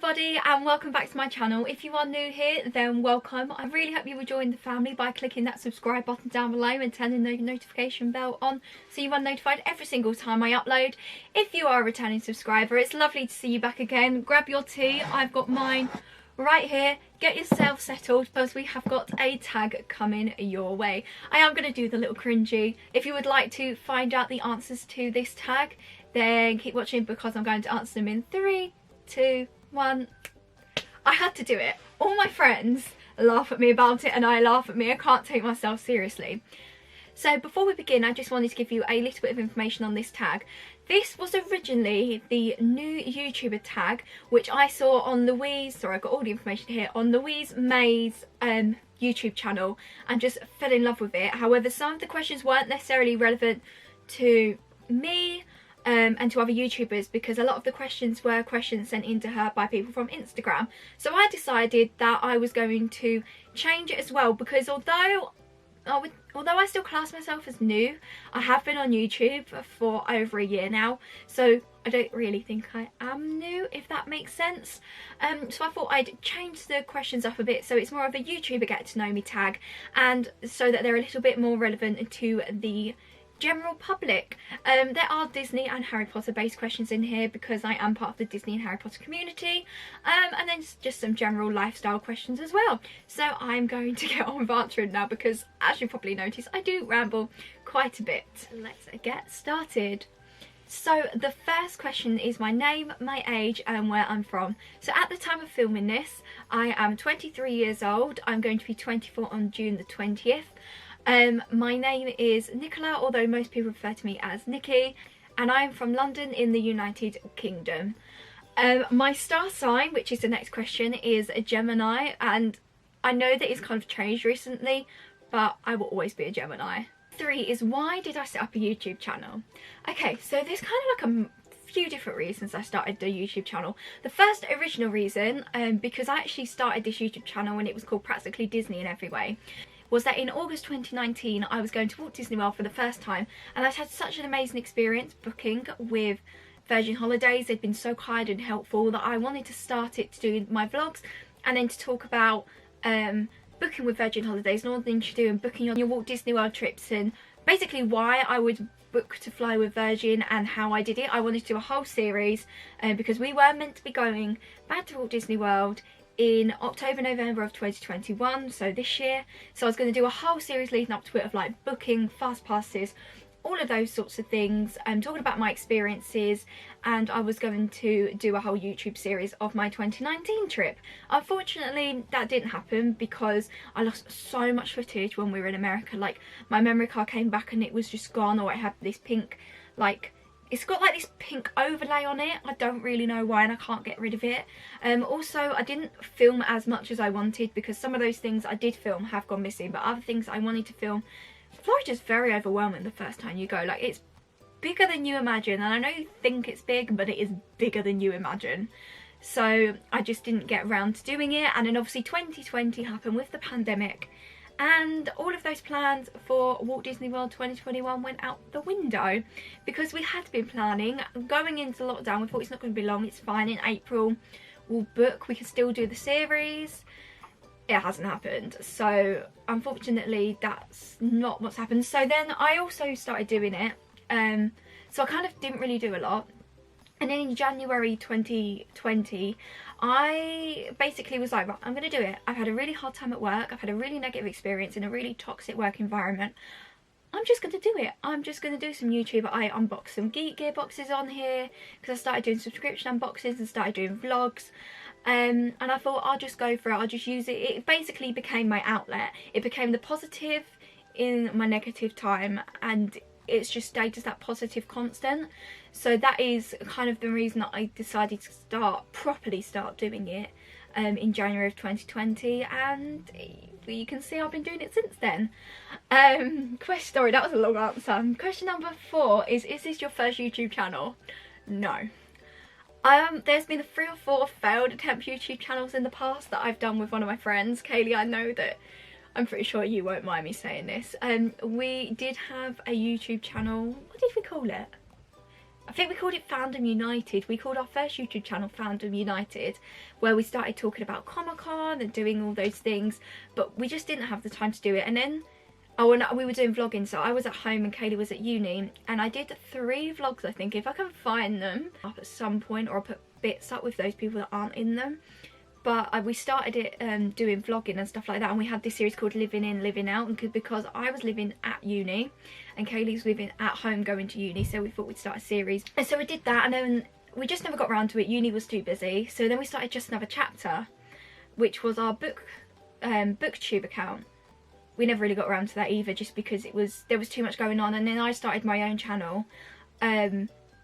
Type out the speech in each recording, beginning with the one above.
everybody and welcome back to my channel. If you are new here, then welcome. I really hope you will join the family by clicking that subscribe button down below and turning the notification bell on so you are notified every single time I upload. If you are a returning subscriber, it's lovely to see you back again. Grab your tea, I've got mine right here. Get yourself settled because we have got a tag coming your way. I am going to do the little cringy. If you would like to find out the answers to this tag, then keep watching because I'm going to answer them in 3, 2, 1. I had to do it. All my friends laugh at me about it and I laugh at me. I can't take myself seriously. So before we begin, I just wanted to give you a little bit of information on this tag. This was originally the new YouTuber tag, which I saw on Louise, sorry I've got all the information here, on Louise May's YouTube channel and just fell in love with it. However, some of the questions weren't necessarily relevant to me and to other YouTubers because a lot of the questions were questions sent in to her by people from Instagram. So I decided that I was going to change it as well because although I still class myself as new, I have been on YouTube for over a year now, so I don't really think I am new, if that makes sense. So I thought I'd change the questions up a bit so it's more of a YouTuber get to know me tag, and so that they're a little bit more relevant to the general public. There are Disney and Harry Potter based questions in here because I am part of the Disney and Harry Potter community, and then just some general lifestyle questions as well. So I'm going to get on with answering now because, as you probably noticed, I do ramble quite a bit. Let's get started. So the first question is my name, my age and where I'm from. So at the time of filming this, I am 23 years old. I'm going to be 24 on June the 20th. My name is Nicola, although most people refer to me as Nicki, and I'm from London in the United Kingdom. My star sign, which is the next question, is a Gemini, and I know that it's kind of changed recently, but I will always be a Gemini. 3 is why did I set up a YouTube channel? Okay, so there's kind of like a few different reasons I started the YouTube channel. The first original reason, because I actually started this YouTube channel when it was called Practically Disney in Every Way, was that in August 2019 I was going to Walt Disney World for the first time, and I'd had such an amazing experience booking with Virgin Holidays. They'd been so kind and helpful that I wanted to start it to do my vlogs and then to talk about booking with Virgin Holidays and all the things you do and booking on your Walt Disney World trips and basically why I would book to fly with Virgin and how I did it. I wanted to do a whole series because we were meant to be going back to Walt Disney World in October, November of 2021, so this year. So I was going to do a whole series leading up to it of like booking, fast passes, all of those sorts of things, talking about my experiences, and I was going to do a whole YouTube series of my 2019 trip. Unfortunately, that didn't happen because I lost so much footage when we were in America. Like, my memory card came back and it was just gone, or it had this pink, like, it's got like this pink overlay on it. I don't really know why and I can't get rid of it. Also, I didn't film as much as I wanted because some of those things I did film have gone missing, but other things I wanted to film. Florida's very overwhelming the first time you go. Like, it's bigger than you imagine, and I know you think it's big, but it is bigger than you imagine. So I just didn't get around to doing it, and then obviously 2020 happened with the pandemic, and all of those plans for Walt Disney World 2021 went out the window because we had been planning going into lockdown. We thought it's not going to be long, it's fine, in April we'll book, we can still do the series. It hasn't happened, so unfortunately that's not what's happened. So then I also started doing it, so I kind of didn't really do a lot. And then in January 2020, I basically was like, right, I'm going to do it. I've had a really hard time at work. I've had a really negative experience in a really toxic work environment. I'm just going to do it. I'm just going to do some YouTube. I unboxed some Geek Gear boxes on here because I started doing subscription unboxings and started doing vlogs. And I thought I'll just go for it. I'll just use it. It basically became my outlet. It became the positive in my negative time, and it's just stayed as that positive constant. So that is kind of the reason that I decided to properly start doing it in January of 2020, and you can see I've been doing it since then. Sorry, that was a long answer. Question number 4 is this your first YouTube channel? No. There's been 3 or 4 failed attempt YouTube channels in the past that I've done with one of my friends. Kaylee, I know that I'm pretty sure you won't mind me saying this. We did have a YouTube channel. What did we call it? I think we called it Fandom United. We called our first YouTube channel Fandom United, where we started talking about Comic-Con and doing all those things, but we just didn't have the time to do it. And then, oh, and we were doing vlogging, so I was at home and Kaylee was at uni, and I did 3 vlogs, I think, if I can find them up at some point, or I'll put bits up with those people that aren't in them. But we started it doing vlogging and stuff like that, and we had this series called Living In, Living Out, and because I was living at uni and Kaylee's living at home going to uni, so we thought we'd start a series. And so we did that, and then we just never got around to it. Uni was too busy, so then we started Just Another Chapter, which was our booktube account. We never really got around to that either, just because there was too much going on. And then I started my own channel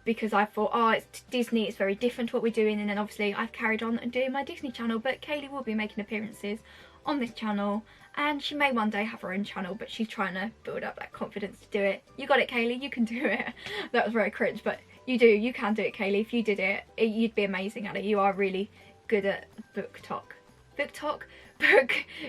because I thought, oh, it's Disney, it's very different to what we're doing. And then obviously I've carried on and doing my Disney channel, but Kaylee will be making appearances on this channel, and she may one day have her own channel, but she's trying to build up that confidence to do it. You got it, Kaylee, you can do it. That was very cringe, but you can do it, Kaylee. If you did it, you'd be amazing at it. You are really good at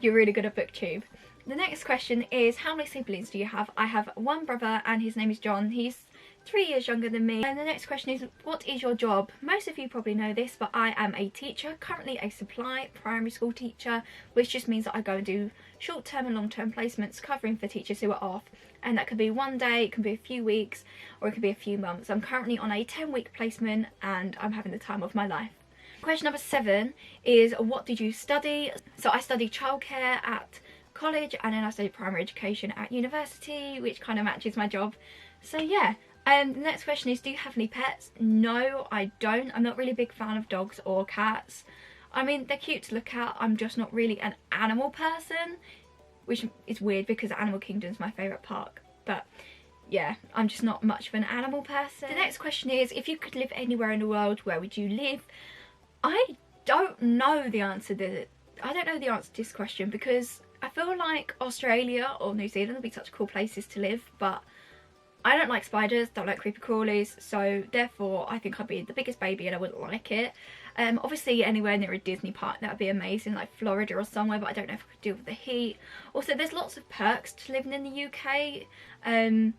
you're really good at booktube. The next question is, how many siblings do you have? I have 1 brother, and his name is John. He's 3 years younger than me. And the next question is, what is your job? Most of you probably know this, but I am a teacher, currently a supply primary school teacher, which just means that I go and do short-term and long-term placements covering for teachers who are off. And that could be one day, it can be a few weeks, or it could be a few months. I'm currently on a 10-week placement, and I'm having the time of my life. Question number 7 is, what did you study? So I studied childcare at college, and then I studied primary education at university, which kind of matches my job. So yeah. The next question is, do you have any pets? No, I don't. I'm not really a big fan of dogs or cats. I mean, they're cute to look at. I'm just not really an animal person, which is weird because Animal Kingdom is my favourite park. But yeah, I'm just not much of an animal person. The next question is, if you could live anywhere in the world, where would you live? I don't know the answer to this question, because I feel like Australia or New Zealand would be such cool places to live, but I don't like spiders, don't like creepy crawlies, so therefore I think I'd be the biggest baby and I wouldn't like it. Obviously anywhere near a Disney park, that would be amazing, like Florida or somewhere, but I don't know if I could deal with the heat. Also, there's lots of perks to living in the UK, and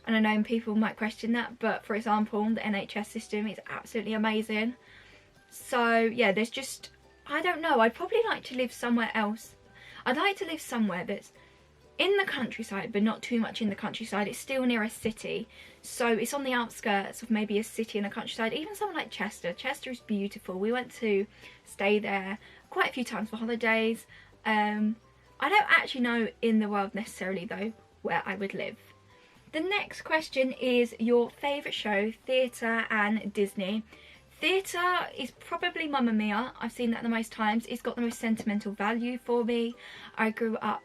I know people might question that, but for example, the NHS system is absolutely amazing. So yeah, there's just, I don't know, I'd probably like to live somewhere else. I'd like to live somewhere that's in the countryside, but not too much in the countryside. It's still near a city, so it's on the outskirts of maybe a city in the countryside. Even somewhere like Chester. Chester is beautiful. We went to stay there quite a few times for holidays. I don't actually know in the world necessarily though where I would live. The next question is your favourite show, theatre and Disney. Theatre is probably Mamma Mia. I've seen that the most times. It's got the most sentimental value for me. I grew up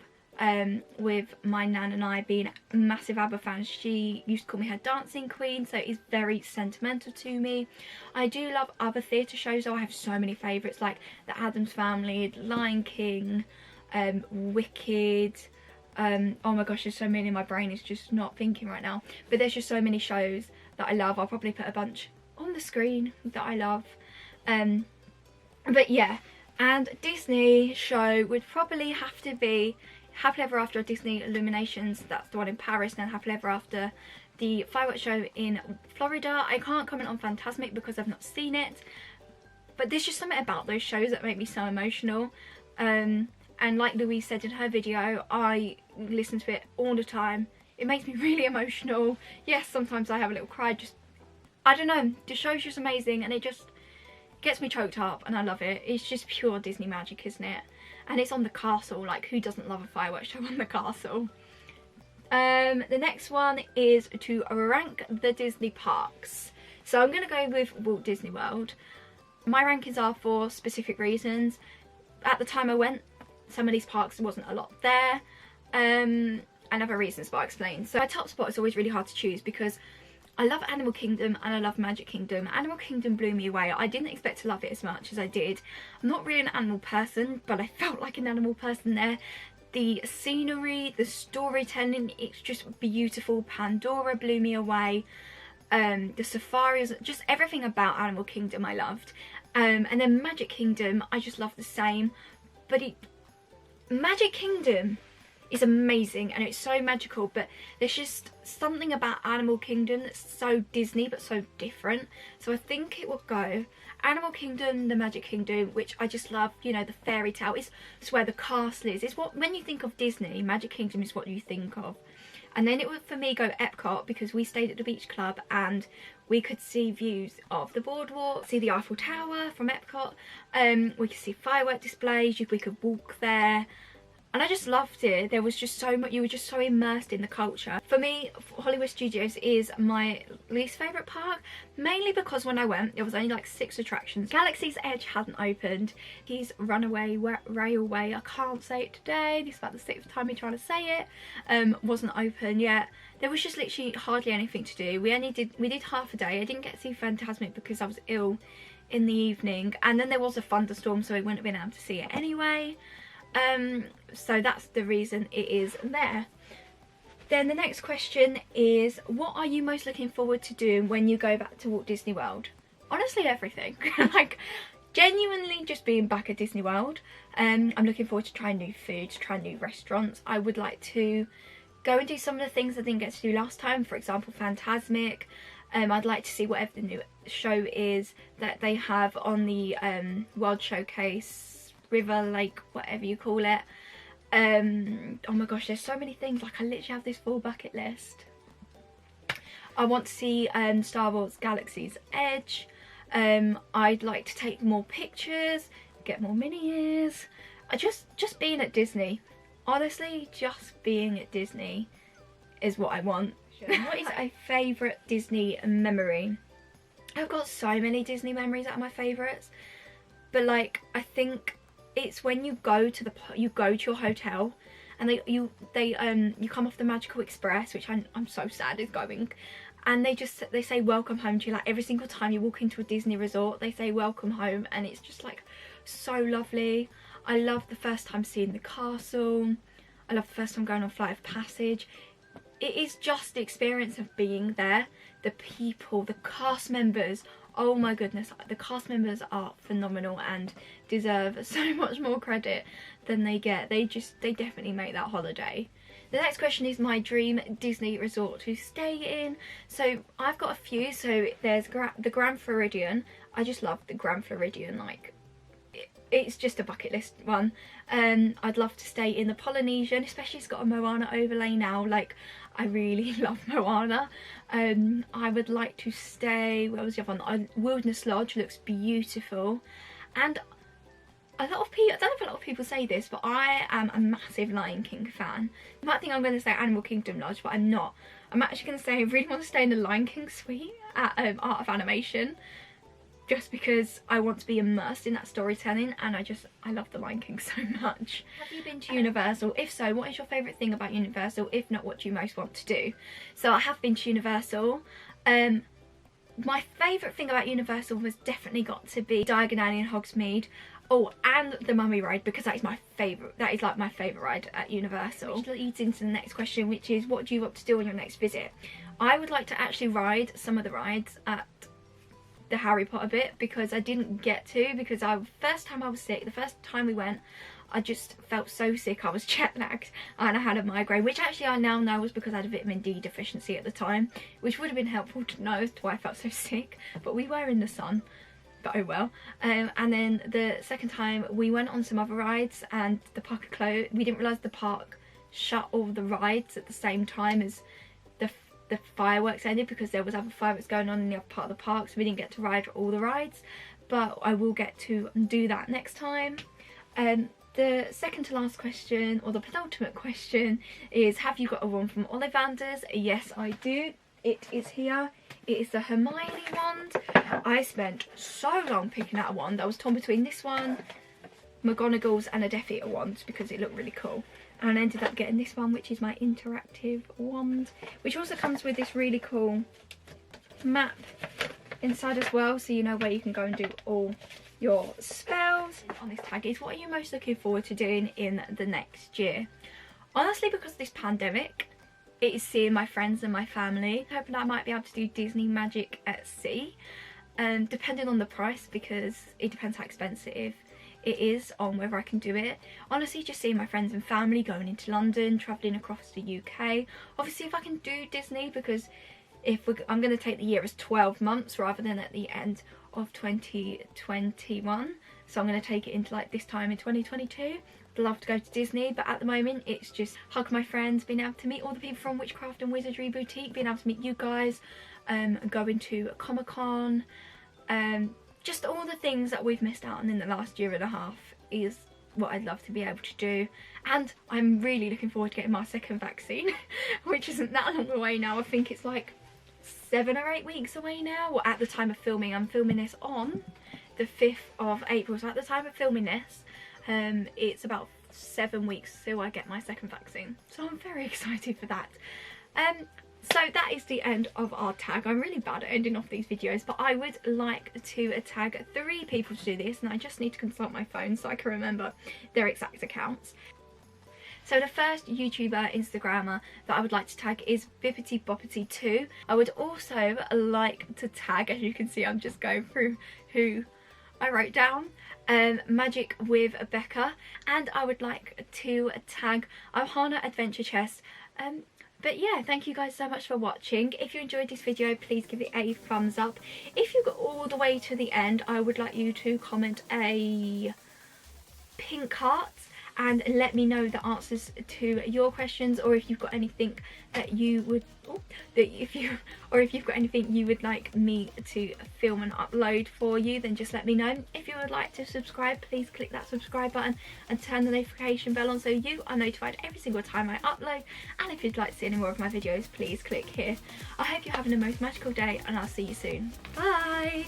with my nan and I being massive ABBA fans. She used to call me her dancing queen, so it's very sentimental to me. I do love other theatre shows though. I have so many favourites, like The Addams Family, Lion King, Wicked. Oh my gosh, there's so many, my brain is just not thinking right now, but there's just so many shows that I love. I'll probably put a bunch on the screen that I love. But yeah, and Disney show would probably have to be Happily Ever After Disney Illuminations. That's the one in Paris, and Happily Ever After the fireworks show in Florida. I can't comment on Fantasmic because I've not seen it, but there's just something about those shows that make me so emotional. And like Louise said in her video, I listen to it all the time. It makes me really emotional. Yes, sometimes I have a little cry. Just, I don't know, the show's just amazing, and it just gets me choked up, and I love it. It's just pure Disney magic, isn't it? And it's on the castle. Like, who doesn't love a fireworks show on the castle? The next one is to rank the Disney parks. So I'm going to go with Walt Disney World. My rankings are for specific reasons. At the time I went, some of these parks there wasn't a lot there, and other reasons that I'll explain. So my top spot is always really hard to choose because I love Animal Kingdom and I love Magic Kingdom. Animal Kingdom blew me away. I didn't expect to love it as much as I did. I'm not really an animal person, but I felt like an animal person there. The scenery, the storytelling, it's just beautiful. Pandora blew me away. The safaris, just everything about Animal Kingdom I loved. And then Magic Kingdom, I just love the same. But Magic Kingdom is amazing and it's so magical, but there's just something about Animal Kingdom that's so Disney but so different. So I think it will go Animal Kingdom, the Magic Kingdom, which I just love. You know, the fairy tale, it's where the castle is. It's what, when you think of Disney, Magic Kingdom is what you think of. And then it would, for me, go Epcot, because we stayed at the beach club and we could see views of the boardwalk, see the Eiffel Tower from Epcot. We could see firework displays, we could walk there. And I just loved it. There was just so much, you were just so immersed in the culture. For me, Hollywood Studios is my least favourite park, mainly because when I went, there was only like 6 attractions. Galaxy's Edge hadn't opened. His Runaway Railway, I can't say it today, this is about the 6th time me trying to say it, wasn't open yet. There was just literally hardly anything to do. We did half a day. I didn't get to see Fantasmic because I was ill in the evening, and then there was a thunderstorm, so we wouldn't have been able to see it anyway. So that's the reason it is there. Then the next question is, what are you most looking forward to doing when you go back to Walt Disney World? Honestly, everything. Like, genuinely just being back at Disney World. I'm looking forward to trying new food, to trying new restaurants. I would like to go and do some of the things I didn't get to do last time, for example Fantasmic. I'd like to see whatever the new show is that they have on the World Showcase, River, Lake, whatever you call it. Oh my gosh, there's so many things. Like, I literally have this full bucket list. I want to see Star Wars Galaxy's Edge. I'd like to take more pictures, get more mini ears. Just being at Disney. Honestly, just being at Disney is what I want. What is a favourite Disney memory? I've got so many Disney memories that are my favourites, but like, I think it's when you go to your hotel and you come off the Magical Express, which I'm so sad is going, and they say welcome home to you. Like, every single time you walk into a Disney resort, they say welcome home, and it's just like so lovely. I love the first time seeing the castle. I love the first time going on Flight of Passage. It is just the experience of being there. The people, the cast members, oh my goodness, the cast members are phenomenal and deserve so much more credit than they get. They definitely make that holiday. The next question is my dream Disney resort to stay in. So I've got a few. So there's the Grand Floridian. I just love the Grand Floridian. Like, it's just a bucket list one. I'd love to stay in the Polynesian, especially it's got a Moana overlay now. Like, I really love Moana. I would like to stay, where was the other one? Wilderness Lodge looks beautiful. And a lot of people, I don't know if a lot of people say this, but I am a massive Lion King fan. You might think I'm going to say Animal Kingdom Lodge, but I'm not. I'm actually going to say I really want to stay in the Lion King suite at Art of Animation, just because I want to be immersed in that storytelling, and I love the Lion King so much. Have you been to Universal? If so, what is your favourite thing about Universal? If not, what do you most want to do? So I have been to Universal. My favourite thing about Universal was definitely got to be Diagon Alley in Hogsmeade. Oh, and the Mummy ride, because that is my favourite. That is like my favourite ride at Universal. Which leads into the next question, which is, what do you want to do on your next visit? I would like to actually ride some of the rides at the Harry Potter bit, because I didn't get to, because first time I was sick, the first time we went, I just felt so sick. I was jet lagged and I had a migraine, which actually I now know was because I had a vitamin D deficiency at the time, which would have been helpful to know as to why I felt so sick, but we were in the sun, but oh well. And then the second time we went on some other rides and the park had closed. We didn't realise the park shut all the rides at the same time as the fireworks ended, because there was other fireworks going on in the other part of the park, so we didn't get to ride all the rides, but I will get to do that next time. The second to last question, or the penultimate question, is, have you got a wand from Ollivanders? Yes, I do. It is here. It is the Hermione wand. I spent so long picking out a wand. I was torn between this one, McGonagall's, and a Death Eater wand, because it looked really cool. And I ended up getting this one, which is my interactive wand, which also comes with this really cool map inside as well, so you know where you can go and do all your spells. On this tag is, what are you most looking forward to doing in the next year? Honestly, because of this pandemic, it is seeing my friends and my family. I'm hoping I might be able to do Disney Magic at Sea, depending on the price, because it depends how expensive it is on whether I can do it. Honestly, just seeing my friends and family, going into London, travelling across the UK. Obviously, if I can do Disney, because I'm going to take the year as 12 months rather than at the end of 2021. So I'm going to take it into like this time in 2022. I'd love to go to Disney, but at the moment it's just hug my friends, being able to meet all the people from Witchcraft and Wizardry Boutique, being able to meet you guys, going to Comic-Con, just all the things that we've missed out on in the last year and a half is what I'd love to be able to do. And I'm really looking forward to getting my second vaccine, which isn't that long away now. I think it's like 7 or 8 weeks away now. Well, at the time of filming, I'm filming this on the 5th of April, so at the time of filming this, it's about 7 weeks till I get my second vaccine, so I'm very excited for that. So that is the end of our tag. I'm really bad at ending off these videos, but I would like to tag 3 people to do this, and I just need to consult my phone so I can remember their exact accounts. So the first YouTuber, Instagrammer that I would like to tag is Bippity Boppity 2. I would also like to tag, as you can see I'm just going through who I wrote down, Magic with Becca, and I would like to tag Ohana Adventure Chest. But yeah, thank you guys so much for watching. If you enjoyed this video, please give it a thumbs up. If you got all the way to the end, I would like you to comment a pink heart and let me know the answers to your questions, or if you've got anything that you would if you've got anything you would like me to film and upload for you, then just let me know. If you would like to subscribe, please click that subscribe button and turn the notification bell on so you are notified every single time I upload. And if you'd like to see any more of my videos, please click here. I hope you're having the most magical day, and I'll see you soon. Bye.